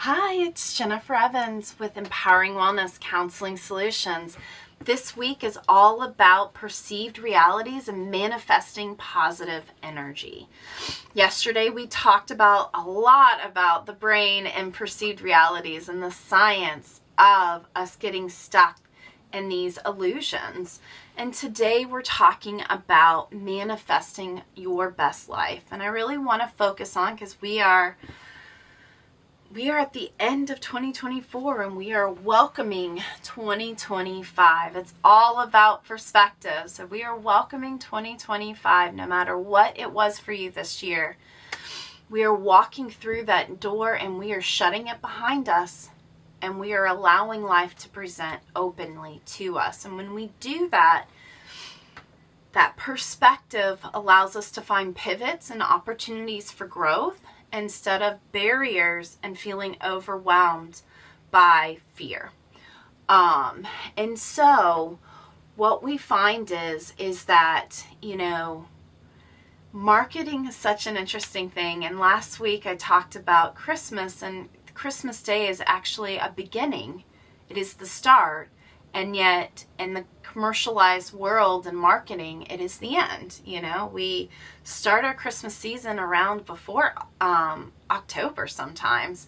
Hi, it's Jennifer Evans with Empowering Wellness Counseling Solutions. This week is all about perceived realities and manifesting positive energy. Yesterday we talked about a lot about the brain and perceived realities and the science of us getting stuck in these illusions. And today we're talking about manifesting your best life. And I really want to focus on, because we are at the end of 2024 and we are welcoming 2025. It's all about perspective. So we are welcoming 2025 no matter what it was for you this year. We are walking through that door and we are shutting it behind us, and we are allowing life to present openly to us. And when we do that, that perspective allows us to find pivots and opportunities for growth instead of barriers and feeling overwhelmed by fear. And so what we find is that, marketing is such an interesting thing. And last week I talked about Christmas, and Christmas Day is actually a beginning. It is the start. And yet in the commercialized world and marketing, it is the end. We start our Christmas season around before October sometimes.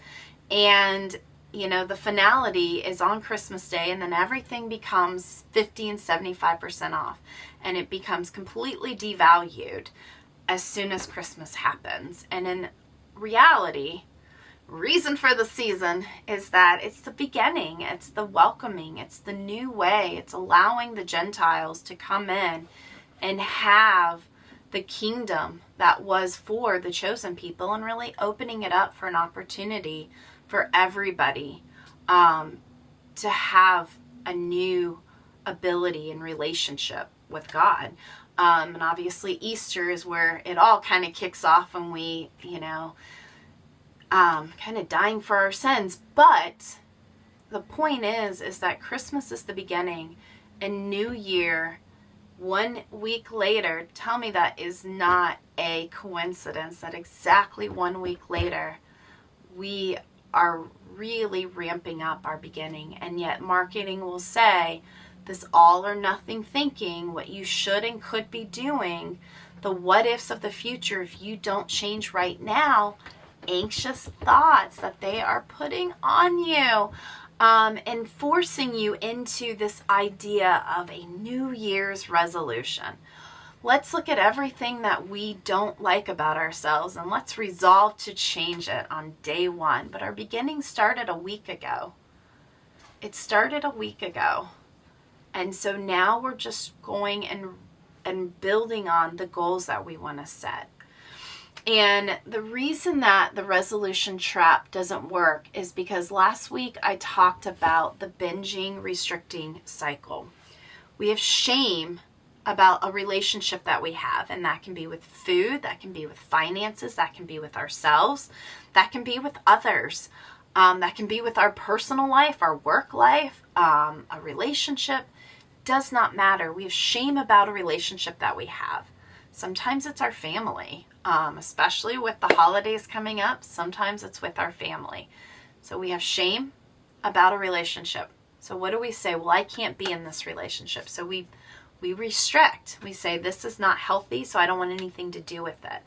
And, the finality is on Christmas Day, and then everything becomes 50 and 75% off. And it becomes completely devalued as soon as Christmas happens. And in reality, reason for the season is that it's the beginning, it's the welcoming, it's the new way, it's allowing the Gentiles to come in and have the kingdom that was for the chosen people, and really opening it up for an opportunity for everybody to have a new ability and relationship with God. And obviously Easter is where it all kind of kicks off, when we, kind of dying for our sins. But the point is that Christmas is the beginning, and New Year 1 week later. Tell me that is not a coincidence that exactly 1 week later we are really ramping up our beginning. And yet marketing will say this all or nothing thinking, what you should and could be doing, the what ifs of the future if you don't change right now, anxious thoughts that they are putting on you, and forcing you into this idea of a New Year's resolution. Let's look at everything that we don't like about ourselves, and let's resolve to change it on day one. But our beginning started a week ago. It started a week ago. And so now we're just going and building on the goals that we want to set. And the reason that the resolution trap doesn't work is because last week I talked about the binging, restricting cycle. We have shame about a relationship that we have, and that can be with food, that can be with finances, that can be with ourselves, that can be with others, that can be with our personal life, our work life, a relationship. Does not matter. We have shame about a relationship that we have. Sometimes it's our family, especially with the holidays coming up. Sometimes it's with our family. So we have shame about a relationship. So what do we say? Well, I can't be in this relationship. So we restrict. We say this is not healthy, so I don't want anything to do with it.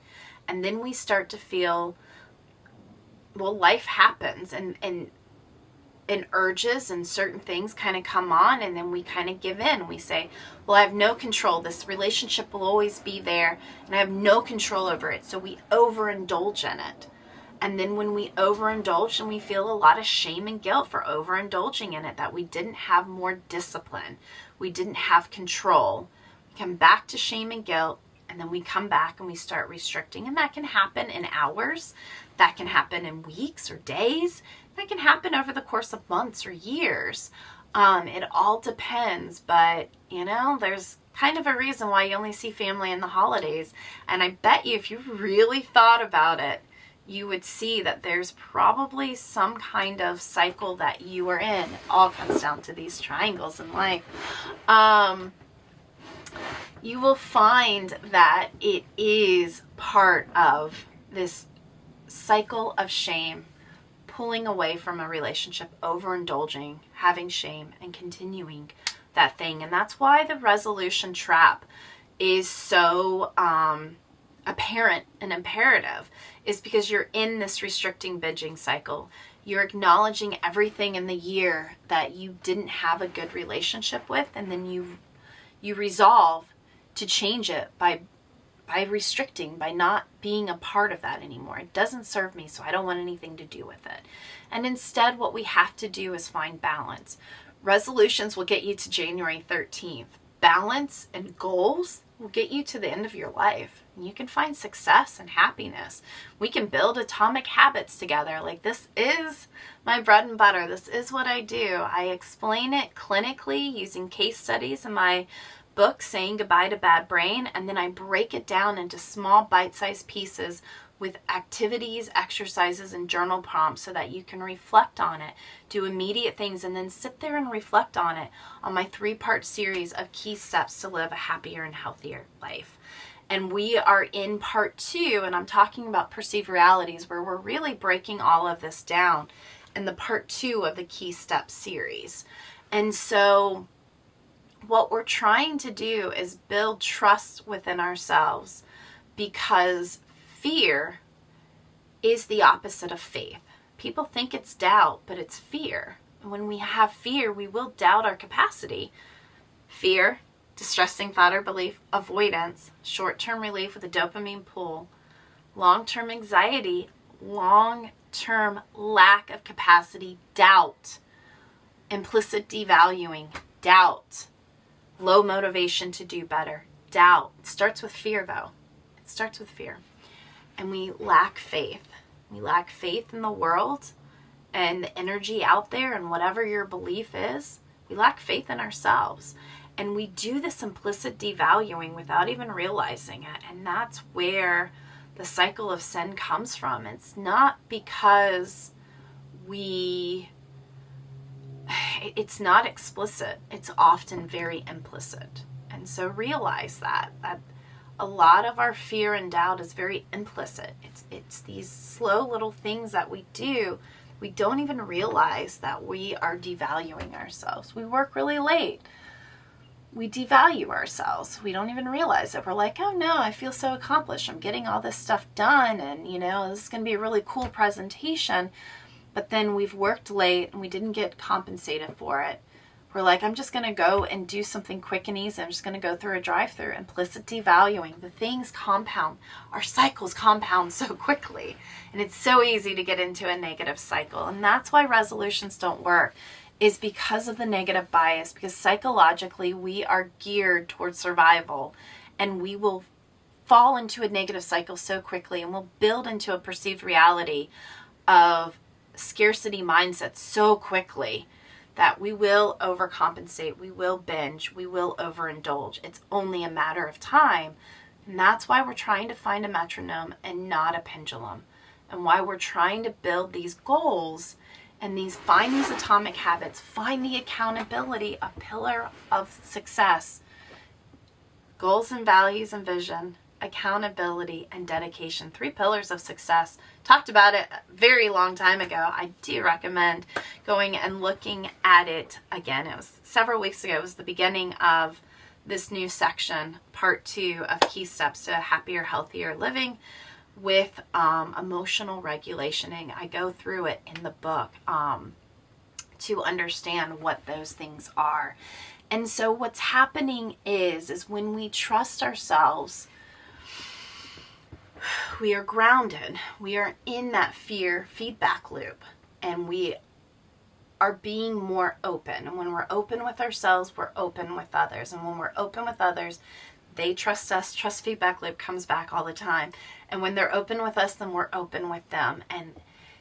And then we start to feel, well, life happens, and urges and certain things kind of come on, and then we kind of give in. We say, well, I have no control. This relationship will always be there, and I have no control over it. So we overindulge in it. And then when we overindulge, and we feel a lot of shame and guilt for overindulging in it, that we didn't have more discipline, we didn't have control. We come back to shame and guilt, and then we come back and we start restricting. And that can happen in hours. That can happen in weeks or days. That can happen over the course of months or years. It all depends. But, there's kind of a reason why you only see family in the holidays. And I bet you if you really thought about it, you would see that there's probably some kind of cycle that you are in. It all comes down to these triangles in life. You will find that it is part of this cycle of shame, pulling away from a relationship, overindulging, having shame, and continuing that thing. And that's why the resolution trap is so apparent and imperative, is because you're in this restricting binging cycle. You're acknowledging everything in the year that you didn't have a good relationship with, and then you resolve to change it by restricting, by not being a part of that anymore. It doesn't serve me, so I don't want anything to do with it. And instead, what we have to do is find balance. Resolutions will get you to January 13th. Balance and goals will get you to the end of your life. And you can find success and happiness. We can build atomic habits together. Like, this is my bread and butter. This is what I do. I explain it clinically using case studies in my book, Saying Goodbye to Bad Brain, and then I break it down into small bite-sized pieces with activities, exercises, and journal prompts so that you can reflect on it, do immediate things, and then sit there and reflect on it on my 3-part series of key steps to live a happier and healthier life. And we are in part 2, and I'm talking about perceived realities, where we're really breaking all of this down in the part 2 of the key steps series. And so what we're trying to do is build trust within ourselves, because fear is the opposite of faith. People think it's doubt, but it's fear. And when we have fear, we will doubt our capacity. Fear, distressing thought or belief. Avoidance, short-term relief with a dopamine pull. Long-term anxiety, long-term lack of capacity. Doubt, implicit devaluing. Doubt, low motivation to do better. Doubt. It starts with fear, though. It starts with fear. And we lack faith. We lack faith in the world and the energy out there, and whatever your belief is. We lack faith in ourselves. And we do this implicit devaluing without even realizing it. And that's where the cycle of sin comes from. It's not because it's not explicit. It's often very implicit. And so realize that a lot of our fear and doubt is very implicit. It's these slow little things that we do. We don't even realize that we are devaluing ourselves. We work really late. We devalue ourselves. We don't even realize it. We're like, oh no, I feel so accomplished. I'm getting all this stuff done, and this is going to be a really cool presentation. But then we've worked late and we didn't get compensated for it. We're like, I'm just going to go and do something quick and easy. I'm just going to go through a drive-through. Implicit devaluing. The things compound. Our cycles compound so quickly. And it's so easy to get into a negative cycle. And that's why resolutions don't work, is because of the negative bias. Because psychologically, we are geared towards survival. And we will fall into a negative cycle so quickly. And we'll build into a perceived reality of scarcity mindset so quickly that we will overcompensate, we will binge, we will overindulge. It's only a matter of time. And that's why we're trying to find a metronome and not a pendulum. And why we're trying to build these goals and find these atomic habits, find the accountability, a pillar of success. Goals and values and vision, accountability and dedication. 3 pillars of success. Talked about it a very long time ago. I do recommend going and looking at it again. It was several weeks ago. It was the beginning of this new section, part 2 of key steps to happier, healthier living with emotional regulation. And I go through it in the book to understand what those things are. And so what's happening is when we trust ourselves, we are grounded. We are in that fear feedback loop, and we are being more open. And when we're open with ourselves, we're open with others. And when we're open with others, they trust us. Trust feedback loop comes back all the time. And when they're open with us, then we're open with them. And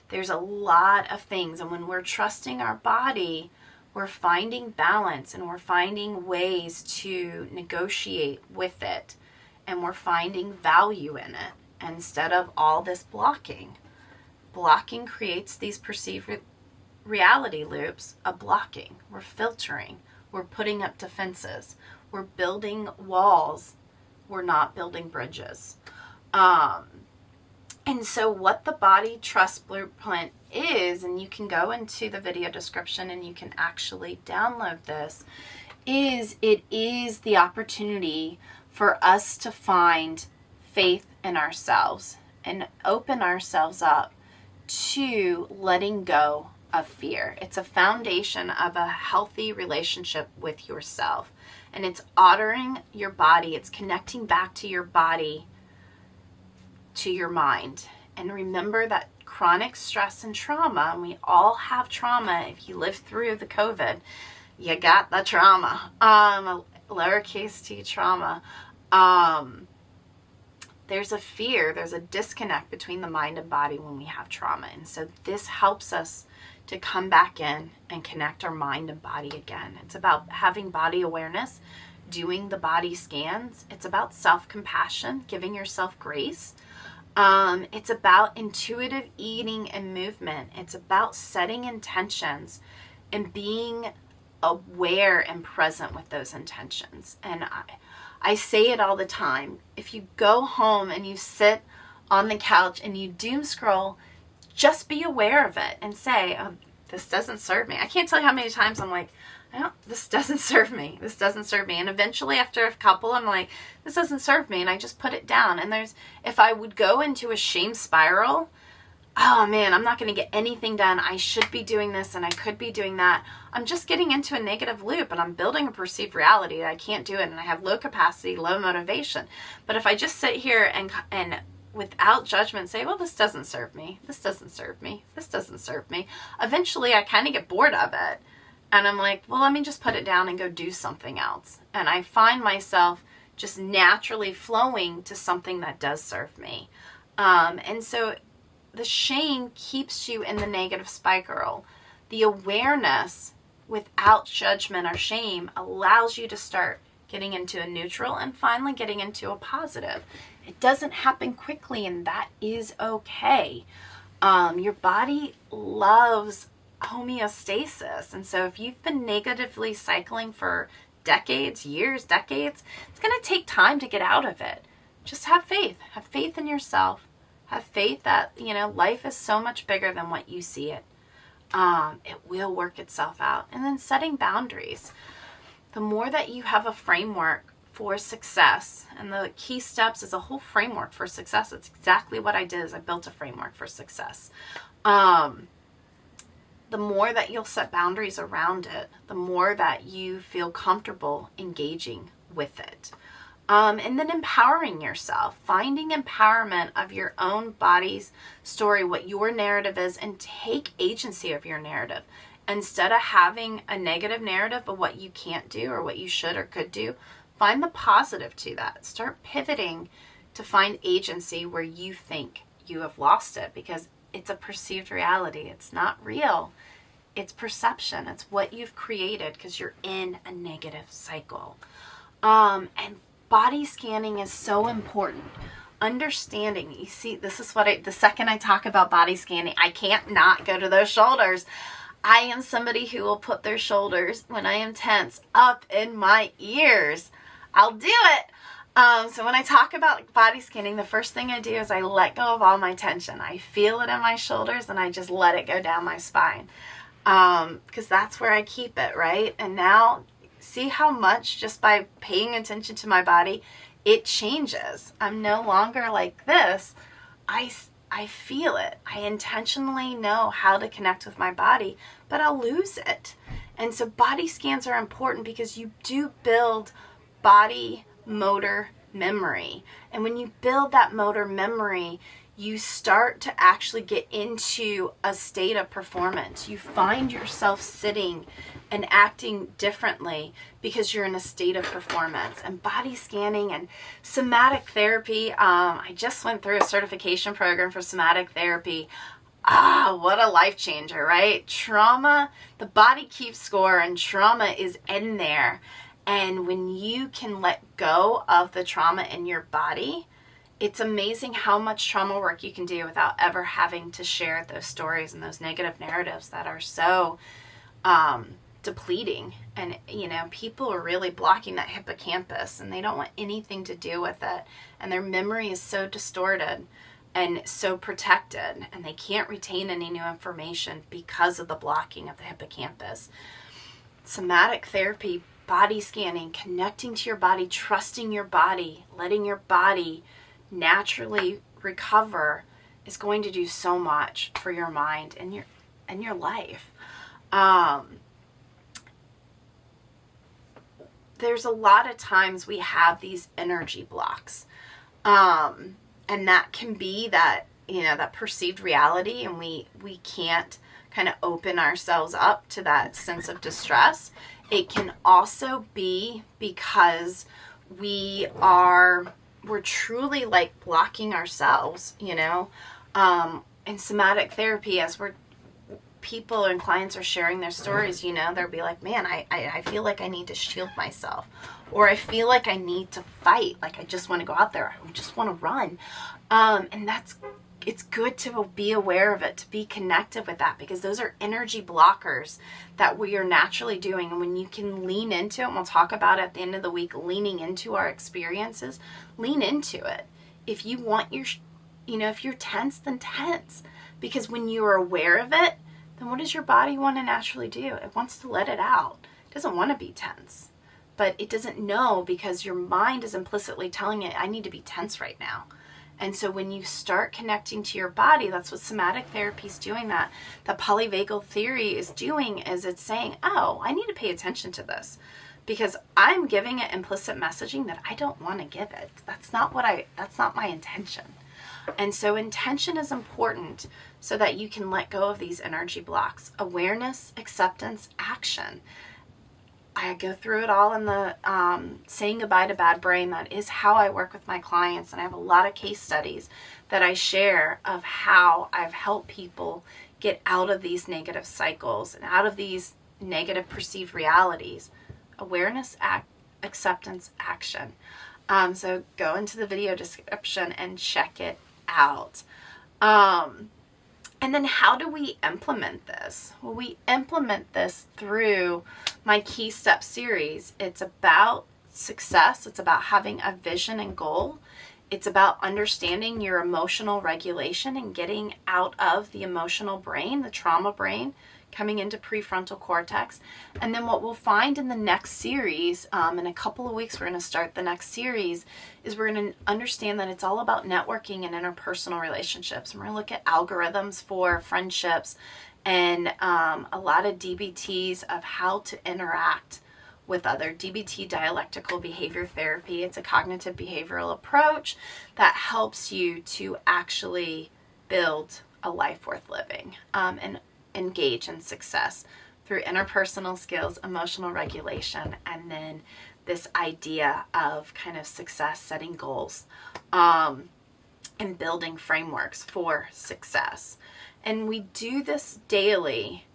there's a lot of things. And when we're trusting our body, we're finding balance, and we're finding ways to negotiate with it. And we're finding value in it. Instead of all this blocking. Blocking creates these perceived reality loops of blocking. We're filtering. We're putting up defenses. We're building walls. We're not building bridges. And so what the BodyTrust Blueprint is, and you can go into the video description and you can actually download this, is it is the opportunity for us to find faith in ourselves and open ourselves up to letting go of fear. It's a foundation of a healthy relationship with yourself. And it's honoring your body. It's connecting back to your body, to your mind. And remember that chronic stress and trauma, and we all have trauma. If you lived through the COVID, you got the trauma, lowercase t trauma. There's a fear, there's a disconnect between the mind and body when we have trauma. And so this helps us to come back in and connect our mind and body again. It's about having body awareness, doing the body scans. It's about self-compassion, giving yourself grace. It's about intuitive eating and movement. It's about setting intentions and being aware and present with those intentions. And I say it all the time. If you go home and you sit on the couch and you doom scroll, just be aware of it and say, oh, this doesn't serve me. I can't tell you how many times I'm like, this doesn't serve me. This doesn't serve me. And eventually after a couple, I'm like, this doesn't serve me. And I just put it down. And if I would go into a shame spiral, oh man, I'm not going to get anything done. I should be doing this and I could be doing that. I'm just getting into a negative loop and I'm building a perceived reality that I can't do it and I have low capacity, low motivation. But if I just sit here and without judgment say, well, this doesn't serve me. This doesn't serve me. This doesn't serve me. Eventually I kind of get bored of it. And I'm like, well, let me just put it down and go do something else. And I find myself just naturally flowing to something that does serve me. And so the shame keeps you in the negative spiral. The awareness without judgment or shame allows you to start getting into a neutral and finally getting into a positive. It doesn't happen quickly, and that is okay. Your body loves homeostasis. And so if you've been negatively cycling for decades, years, decades, it's going to take time to get out of it. Just have faith. Have faith in yourself. Have faith that, life is so much bigger than what you see it. It will work itself out. And then setting boundaries. The more that you have a framework for success, and the key steps is a whole framework for success. It's exactly what I did is I built a framework for success. The more that you'll set boundaries around it, the more that you feel comfortable engaging with it. And then empowering yourself, finding empowerment of your own body's story, what your narrative is, and take agency of your narrative. Instead of having a negative narrative of what you can't do or what you should or could do, find the positive to that. Start pivoting to find agency where you think you have lost it, because it's a perceived reality. It's not real. It's perception. It's what you've created because you're in a negative cycle. And body scanning is so important. Understanding, you see, this is what the second I talk about body scanning, I can't not go to those shoulders. I am somebody who will put their shoulders, when I am tense, up in my ears. I'll do it. So when I talk about body scanning, the first thing I do is I let go of all my tension. I feel it in my shoulders and I just let it go down my spine. Because that's where I keep it, right? And now, see how much just by paying attention to my body, it changes. I'm no longer like this. I feel it. I intentionally know how to connect with my body, but I'll lose it. And so body scans are important because you do build body motor memory. And when you build that motor memory, you start to actually get into a state of performance. You find yourself sitting and acting differently because you're in a state of performance. And body scanning and somatic therapy, I just went through a certification program for somatic therapy. What a life changer, right? Trauma, the body keeps score and trauma is in there. And when you can let go of the trauma in your body, it's amazing how much trauma work you can do without ever having to share those stories and those negative narratives that are so depleting. And, people are really blocking that hippocampus and they don't want anything to do with it. And their memory is so distorted. and so protected, and they can't retain any new information because of the blocking of the hippocampus. Somatic therapy, body scanning, connecting to your body, trusting your body, letting your body naturally recover is going to do so much for your mind and your life. There's a lot of times we have these energy blocks. And that can be that, that perceived reality, and we can't kind of open ourselves up to that sense of distress. It can also be because we're truly like blocking ourselves, in somatic therapy, as people and clients are sharing their stories, they'll be like, man, I feel like I need to shield myself, or I feel like I need to fight. Like I just want to go out there. I just want to run. And it's good to be aware of it, to be connected with that, because those are energy blockers that we are naturally doing. And when you can lean into it, and we'll talk about at the end of the week, leaning into our experiences, lean into it. If you want if you're tense, then tense, because when you are aware of it, then what does your body want to naturally do? It wants to let it out. It doesn't want to be tense, but it doesn't know, because your mind is implicitly telling it, I need to be tense right now. And so when you start connecting to your body, that's what somatic therapy is doing. That polyvagal theory is doing, is it's saying, oh, I need to pay attention to this, because I'm giving it implicit messaging that I don't want to give it. That's not my intention. And so intention is important so that you can let go of these energy blocks. Awareness, acceptance, action. I go through it all in the saying goodbye to bad brain. That is how I work with my clients. And I have a lot of case studies that I share of how I've helped people get out of these negative cycles and out of these negative perceived realities. Awareness, acceptance, action. So go into the video description and check it out. And then how do we implement this? Well, we implement this through my Key Step series. It's about success. It's about having a vision and goal. It's about understanding your emotional regulation and getting out of the emotional brain, the trauma brain, coming into prefrontal cortex. And then what we'll find in the next series, in a couple of weeks, we're going to start the next series, is we're going to understand that it's all about networking and interpersonal relationships. And we're going to look at algorithms for friendships and a lot of DBTs of how to interact with other. DBT, dialectical behavior therapy. It's a cognitive behavioral approach that helps you to actually build a life worth living and engage in success through interpersonal skills, emotional regulation, and then this idea of kind of success, setting goals, and building frameworks for success. And we do this daily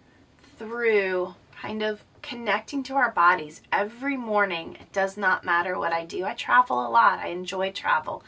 through kind of connecting to our bodies every morning. It does not matter what I do. I travel a lot. I enjoy travel.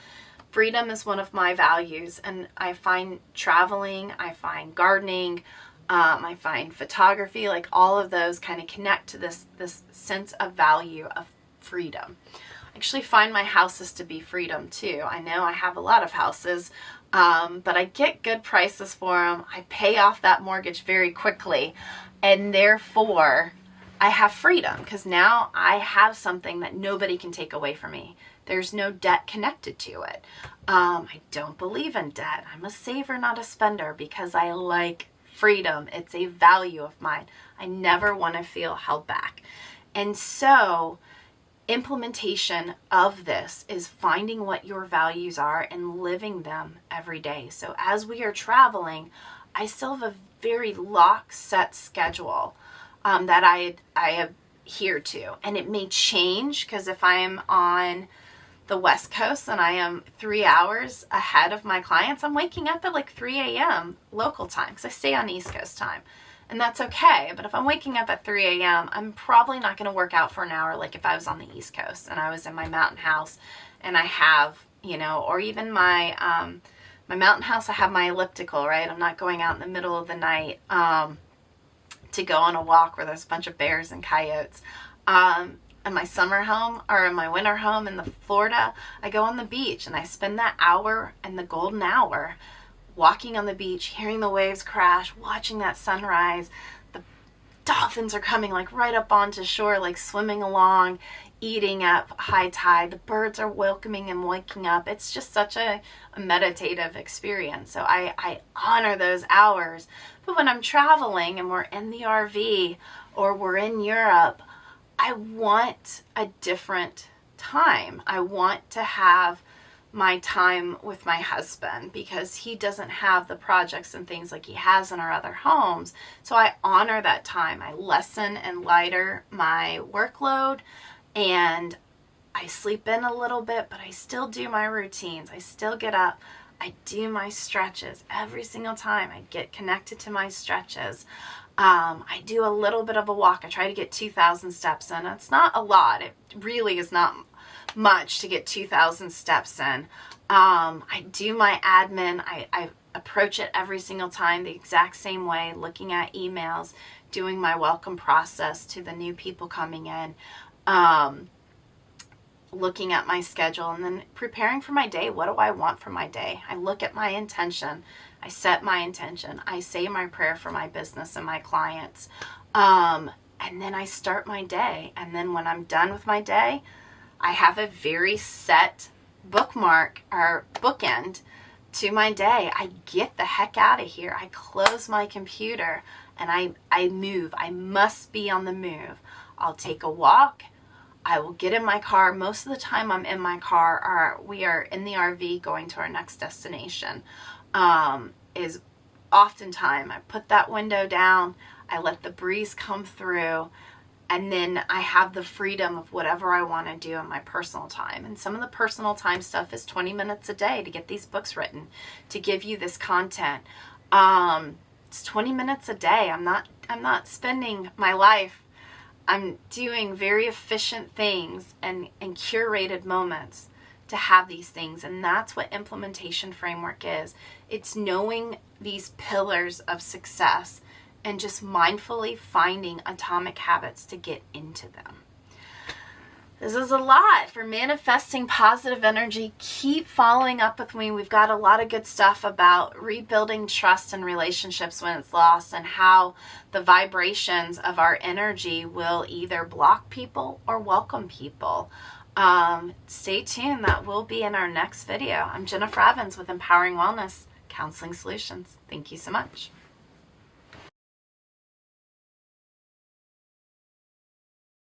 Freedom is one of my values, and I find traveling, I find gardening, I find photography, like all of those kind of connect to this sense of value of freedom. I actually find my houses to be freedom too. I know I have a lot of houses, but I get good prices for them. I pay off that mortgage very quickly, and therefore I have freedom, because now I have something that nobody can take away from me. There's no debt connected to it. I don't believe in debt. I'm a saver, not a spender, because I like freedom. It's a value of mine. I never want to feel held back. And so implementation of this is finding what your values are and living them every day. So as we are traveling, I still have a very lock set schedule that I adhere to. And it may change, because if I am on the West Coast and I am 3 hours ahead of my clients, I'm waking up at like 3 a.m. local time, because I stay on East Coast time. And that's okay. But if I'm waking up at 3 a.m., I'm probably not going to work out for an hour like if I was on the East Coast and I was in my mountain house and I have, or even my mountain house, I have my elliptical, right? I'm not going out in the middle of the night to go on a walk where there's a bunch of bears and coyotes. in my summer home or in my winter home in the Florida, I go on the beach and I spend that hour and the golden hour walking on the beach, hearing the waves crash, watching that sunrise. The dolphins are coming like right up onto shore, like swimming along, eating at high tide. The birds are welcoming and waking up. It's just such a meditative experience. So I honor those hours. But when I'm traveling and we're in the RV or we're in Europe, I want a different time. I want to have my time with my husband because he doesn't have the projects and things like he has in our other homes. So I honor that time. I lessen and lighter my workload, and I sleep in a little bit, but I still do my routines. I still get up. I do my stretches every single time. I get connected to my stretches. I do a little bit of a walk. I try to get 2,000 steps in. It's not a lot. It really is not much to get 2,000 steps in. I do my admin. I approach it every single time the exact same way, looking at emails, doing my welcome process to the new people coming in, looking at my schedule, and then preparing for my day. What do I want for my day? I look at my intention. I set my intention. I say my prayer for my business and my clients. And then I start my day. And then when I'm done with my day, I have a very set bookmark or bookend to my day. I get the heck out of here. I close my computer and I move. I must be on the move. I'll take a walk. I will get in my car. Most of the time I'm in my car, we are in the RV going to our next destination. Is oftentimes I put that window down, I let the breeze come through, and then I have the freedom of whatever I want to do in my personal time. And some of the personal time stuff is 20 minutes a day to get these books written, to give you this content. It's 20 minutes a day. I'm not spending my life. I'm doing very efficient things and curated moments to have these things. And that's what implementation framework is. It's knowing these pillars of success and just mindfully finding atomic habits to get into them. This is a lot for manifesting positive energy. Keep following up with me. We've got a lot of good stuff about rebuilding trust in relationships when it's lost, and how the vibrations of our energy will either block people or welcome people. Stay tuned. That will be in our next video. I'm Jennifer Evans with Empowering Wellness Counseling Solutions. Thank you so much.